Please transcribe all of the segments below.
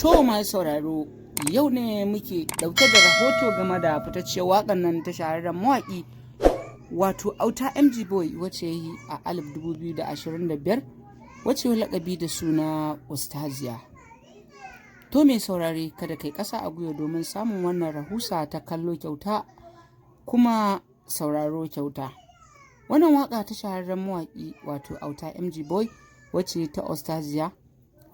To masu sauraro, yau ne muke ɗauke da rahoto game da fitacciyar waƙar nan ta shahararren mawaƙi wato Auta MG Boy wacce yi a 2025 wacce yi laƙabi da suna ustaziya. To mai saurare kada kai ƙasa a gwiwa domin samun wannan rahusa ta kallo kyauta kuma sauraro kyauta. Wannan waƙa ta shahararren mawaƙi wato Auta MG Boy wacce ta ustaziya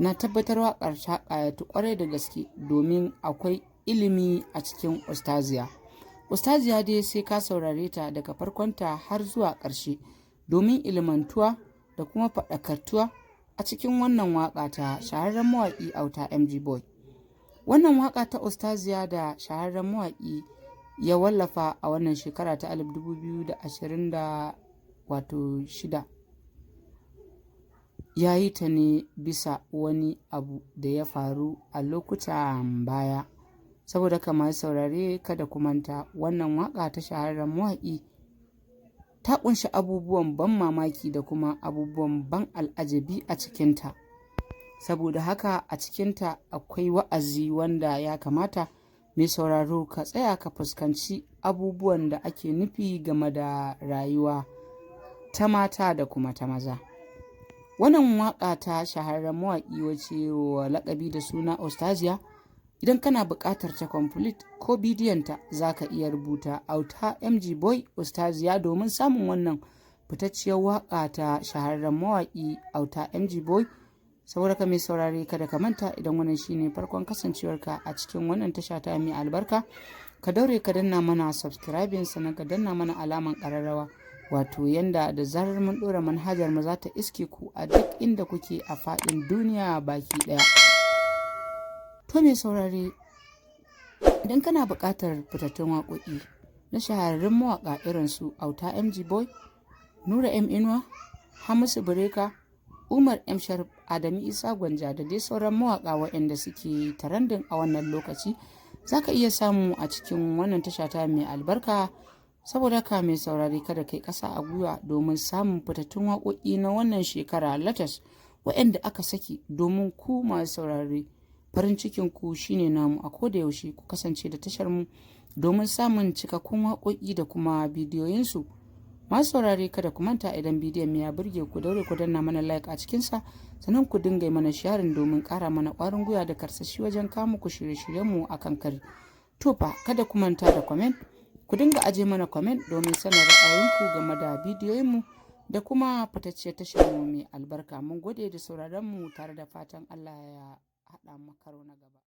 na tabbatar waƙar ta ƙayatu ƙwarai da gaske domin akwai ilimi a cikin ustaziya. Ustaziya dai sai ka saurare ta daga farkonta har zuwa ƙarshe domin ilimantuwa da kuma faɗakartuwa a cikin wannan waƙa ta shahararren mawaƙi Auta MG Boy. Wannan waƙa ta ustaziya da shahararren mawaƙi ya wallafa a wannan shekara ta 2026 ya yi ta ne bisa wani abu da ya faru a lokutan baya. Saboda kamar saurare kada ku manta wannan waka ta shahararren mawaƙi ta kunshi abubuwan ban mamaki da kuma abubuwan ban al'ajabi a cikinta. Saboda haka a cikinta akwai wa'azi wanda ya kamata mai sauraro ka tsaya ka fuskanci abubuwan da ake nufi game da rayuwa ta mata da kuma ta maza. Wannan waƙa ta shahararren mawaƙi wace wa laƙabi da suna ustaziya, idan kana buƙatar ta complete ko bidiyonta za ka iya rubuta Auta MG Boy ustaziya domin samun wannan fitacciyar waƙa ta shahararren mawaƙi Auta MG Boy. Saboda ka mai saurare kada ka manta idan wannan shine farkon kasancewarka a cikin wannan tasha ta mai albarka, ka daure ka danna mana subscribing sannan ka danna mana alaman ƙararrawa. Wato yanda da zarar mun ɗora manhajar mu za ta iske ku a duk inda kuke a faɗin duniya baki ɗaya. To mai saurare idan kana buƙatar fitattun waƙoƙi na shahararrun mawaƙa irin su Auta MG Boy, Nura M Inuwa, Hamisu Bireka, Umar M Sharif, Adamu Isa Gwanja da dai sauran mawaƙa waɗanda suke tarandin a wannan lokaci za ka iya samu a cikin wannan tasha ta mai albarka. Saboda haka mai saurari kada kai ƙasa a gwiwa domin samun fitattun waƙoƙi na wannan shekara latas waɗanda aka saki domin ku masu saurari. Farin cikin ku shine namu a koda yaushe ku kasance da tashar mu domin samun cikakkun waƙoƙi da kuma bidiyoyinsu. Masu saurari kada ku manta idan bidiyon ya burge ku daure ku danna mana like a cikinsa sannan ku dinga mana sharing domin ƙara mana ƙwarin gwiwa da karsashi wajen kawo muku shirye-shiryenmu a kan kari. To fa kada ku manta da comment. Ku dinga aje mana comment domin sanar ra'ayinku game da bidiyoyinmu da kuma fitacciyar tashar mu mai albarka. Mun gode da sauraron mu tare da fatan Allah ya haɗa mu karo na gaba.